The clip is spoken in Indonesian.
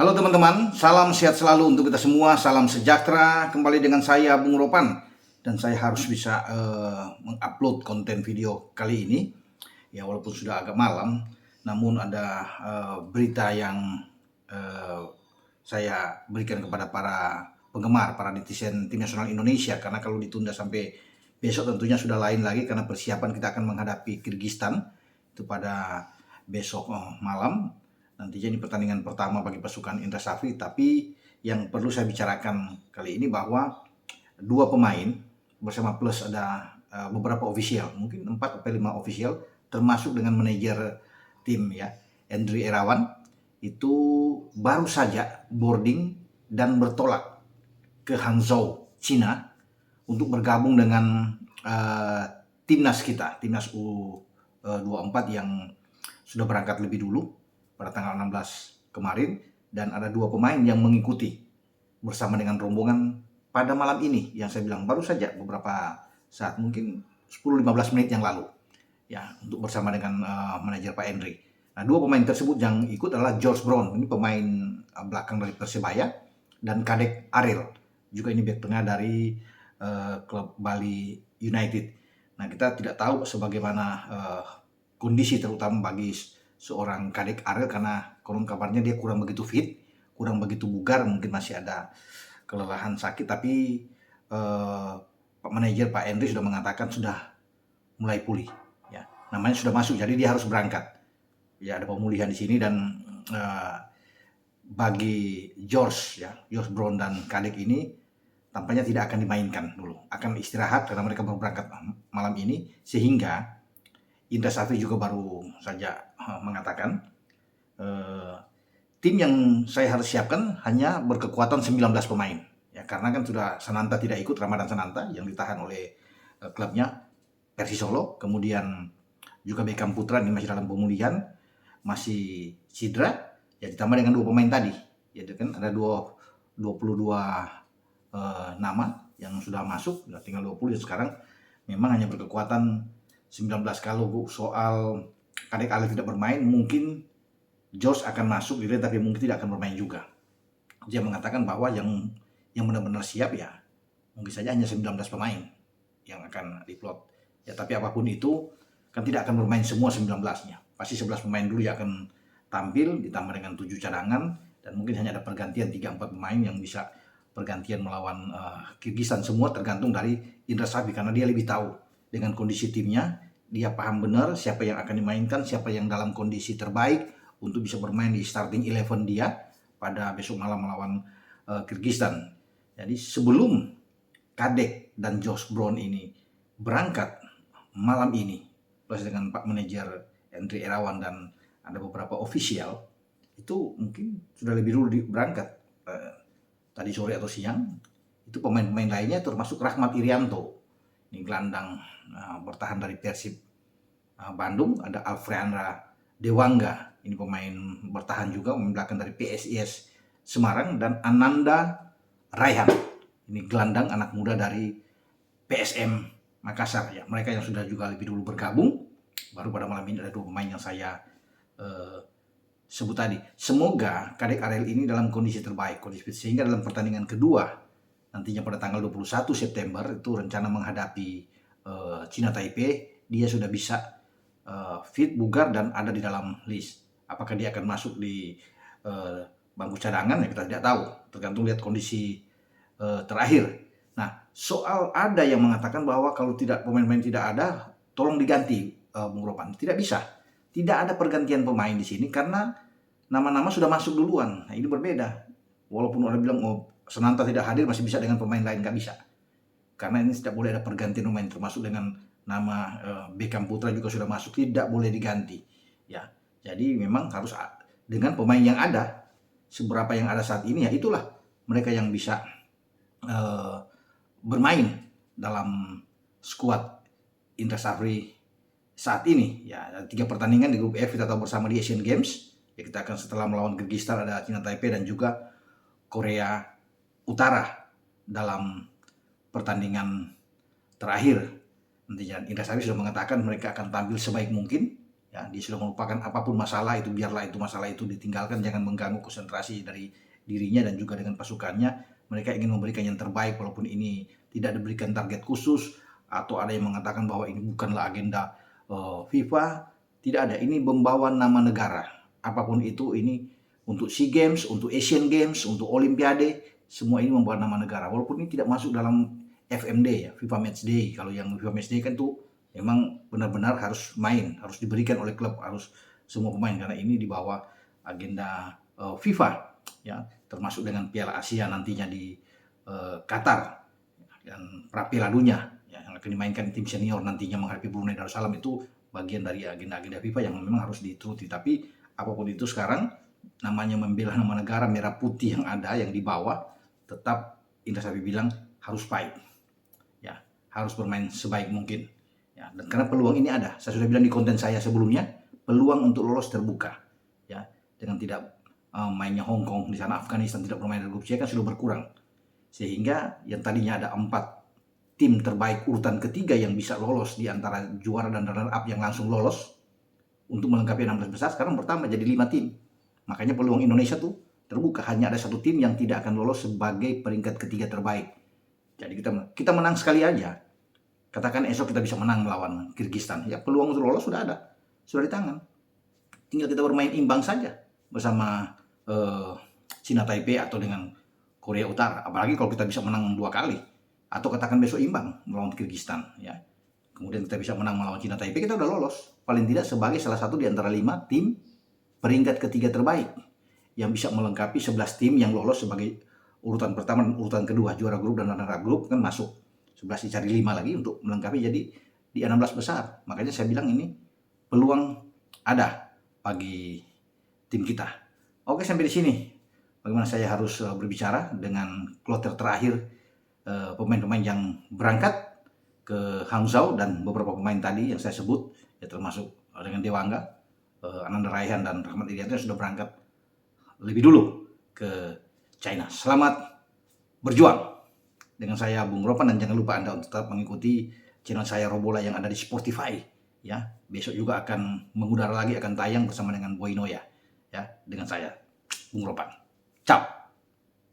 Halo teman-teman, salam sehat selalu untuk kita semua, salam sejahtera. Kembali dengan saya Bung Ropan, dan saya harus bisa mengupload konten video kali ini. Ya walaupun sudah agak malam, namun ada berita yang saya berikan kepada para penggemar, para netizen tim nasional Indonesia. Karena kalau ditunda sampai besok tentunya sudah lain lagi, karena persiapan kita akan menghadapi Kyrgyzstan itu pada besok malam. Nantinya ini pertandingan pertama bagi pasukan Indra Safri, tapi yang perlu saya bicarakan kali ini bahwa dua pemain bersama plus ada beberapa official, mungkin 4 atau 5 official, termasuk dengan manajer tim ya, Andri Irawan, itu baru saja boarding dan bertolak ke Hangzhou, Cina, untuk bergabung dengan timnas kita, timnas U24 yang sudah berangkat lebih dulu pada tanggal 16 kemarin, dan ada 2 pemain yang mengikuti bersama dengan rombongan pada malam ini yang saya bilang baru saja beberapa saat, mungkin 10-15 menit yang lalu ya, untuk bersama dengan manajer Pak Henry. Nah, 2 pemain tersebut yang ikut adalah George Brown, ini pemain belakang dari Persebaya, dan Kadek Ariel, juga ini bek tengah dari klub Bali United. Nah, kita tidak tahu sebagaimana kondisi terutama bagi seorang Kadek Ariel, karena konon kabarnya dia kurang begitu fit, kurang begitu bugar, mungkin masih ada kelelahan sakit, tapi Pak manajer Pak Henry sudah mengatakan sudah mulai pulih ya, namanya sudah masuk, jadi dia harus berangkat ya, ada pemulihan di sini. Dan bagi George Brown dan Kadek ini tampaknya tidak akan dimainkan dulu, akan istirahat karena mereka baru berangkat malam ini, sehingga Indra Safri juga baru saja mengatakan tim yang saya harus siapkan hanya berkekuatan 19 pemain ya, karena kan sudah Sananta tidak ikut, Ramadan Sananta yang ditahan oleh klubnya Persis Solo, kemudian juga Beckham Putra ini masih dalam pemulihan, masih cedera ya, ditambah dengan 2 pemain tadi ya, kan ada 22 nama yang sudah masuk, tinggal 20, dan sekarang memang hanya berkekuatan 19. Kalau soal Kadek Ariel tidak bermain, mungkin George akan masuk gitu, tapi mungkin tidak akan bermain juga. Dia mengatakan bahwa yang benar-benar siap ya mungkin saja hanya 19 pemain yang akan diplot ya, tapi apapun itu kan tidak akan bermain semua 19-nya. Pasti 11 pemain dulu yang akan tampil, ditambah dengan 7 cadangan, dan mungkin hanya ada pergantian 3-4 pemain yang bisa pergantian melawan Kyrgyzstan. Semua tergantung dari Indra Safri, karena dia lebih tahu dengan kondisi timnya, dia paham benar siapa yang akan dimainkan, siapa yang dalam kondisi terbaik untuk bisa bermain di starting 11 dia pada besok malam melawan Kyrgyzstan. Jadi sebelum Kadek dan George Brown ini berangkat malam ini, plus dengan Pak manajer Andri Irawan dan ada beberapa official, itu mungkin sudah lebih dulu berangkat tadi sore atau siang. Itu pemain-pemain lainnya termasuk Rahmat Irianto, ini gelandang bertahan dari Persib Bandung, ada Alfreandra Dewangga, ini pemain bertahan juga, pemain belakang dari PSIS Semarang, dan Ananda Raihan, ini gelandang anak muda dari PSM Makassar ya. Mereka yang sudah juga lebih dulu bergabung, baru pada malam ini ada 2 pemain yang saya sebut tadi. Semoga Kadek Ariel ini dalam kondisi terbaik, kondisi fit, sehingga dalam pertandingan kedua nantinya pada tanggal 21 September itu rencana menghadapi Cina Taipei, dia sudah bisa fit, bugar, dan ada di dalam list. Apakah dia akan masuk di bangku cadangan ya kita tidak tahu, tergantung lihat kondisi terakhir. Nah, soal ada yang mengatakan bahwa kalau tidak pemain-pemain tidak ada, tolong diganti Bung Ropan. Tidak bisa. Tidak ada pergantian pemain di sini karena nama-nama sudah masuk duluan. Nah, ini berbeda. Walaupun orang bilang Sananta tidak hadir, masih bisa dengan pemain lain, nggak bisa. Karena ini tidak boleh ada pergantian pemain, termasuk dengan nama Beckham Putra juga sudah masuk, tidak boleh diganti. Ya, jadi memang harus dengan pemain yang ada, seberapa yang ada saat ini ya itulah mereka yang bisa bermain dalam skuad Indra Safri saat ini ya. 3 pertandingan di grup F kita tahu bersama di Asian Games ya, kita akan setelah melawan Kyrgyzstan ada Cina Taipei dan juga Korea Utara dalam pertandingan terakhir. Nantinya Indra Safri sudah mengatakan mereka akan tampil sebaik mungkin Ya, dia sudah melupakan apapun masalah itu, biarlah itu masalah itu ditinggalkan, jangan mengganggu konsentrasi dari dirinya dan juga dengan pasukannya. Mereka ingin memberikan yang terbaik walaupun ini tidak diberikan target khusus atau ada yang mengatakan bahwa ini bukanlah agenda FIFA. Tidak ada, ini membawa nama negara. Apapun itu, ini untuk SEA Games, untuk Asian Games, untuk Olimpiade, semua ini membawa nama negara. Walaupun ini tidak masuk dalam FMD ya, FIFA Matchday. Kalau yang FIFA Matchday kan tuh memang benar-benar harus main, harus diberikan oleh klub, harus semua pemain, karena ini di bawah agenda FIFA ya, termasuk dengan Piala Asia nantinya di Qatar dan Piala Dunia ya, yang akan dimainkan tim senior nantinya menghadapi Brunei Darussalam. Itu bagian dari agenda-agenda FIFA yang memang harus dituruti. Tapi apapun itu, sekarang namanya membela nama negara, merah putih yang ada yang di bawah, tetap Indra Safri bilang harus fight ya, harus bermain sebaik mungkin ya. Dan karena peluang ini ada, saya sudah bilang di konten saya sebelumnya, peluang untuk lolos terbuka ya, dengan tidak mainnya Hong Kong di sana, Afghanistan tidak bermain di grup C kan sudah berkurang, sehingga yang tadinya ada 4 tim terbaik urutan ketiga yang bisa lolos di antara juara dan runner up yang langsung lolos untuk melengkapi 16 besar, sekarang bertambah jadi 5 tim. Makanya peluang Indonesia tuh terbuka, hanya ada 1 tim yang tidak akan lolos sebagai peringkat ketiga terbaik. Jadi kita menang sekali aja, katakan esok kita bisa menang melawan Kyrgyzstan, ya peluang untuk lolos sudah ada, sudah di tangan. Tinggal kita bermain imbang saja bersama China Taipei atau dengan Korea Utara. Apalagi kalau kita bisa menang 2 kali, atau katakan besok imbang melawan Kyrgyzstan ya, kemudian kita bisa menang melawan China Taipei, kita udah lolos paling tidak sebagai salah satu di antara 5 tim peringkat ketiga terbaik yang bisa melengkapi 11 tim yang lolos sebagai urutan pertama dan urutan kedua, juara grup dan runner up grup kan masuk 11, dicari 5 lagi untuk melengkapi jadi di 16 besar. Makanya saya bilang ini peluang ada bagi tim kita. Oke, sampai di sini bagaimana saya harus berbicara dengan kloter terakhir pemain-pemain yang berangkat ke Hangzhou dan beberapa pemain tadi yang saya sebut ya, termasuk dengan Dewangga, Ananda Raihan dan Rahmat Irianto yang sudah berangkat lebih dulu ke China. Selamat berjuang dengan saya Bung Ropan, dan jangan lupa Anda untuk tetap mengikuti channel saya Robola yang ada di Spotify ya. Besok juga akan mengudara lagi, akan tayang bersama dengan Boy Noya ya, dengan saya Bung Ropan. Ciao.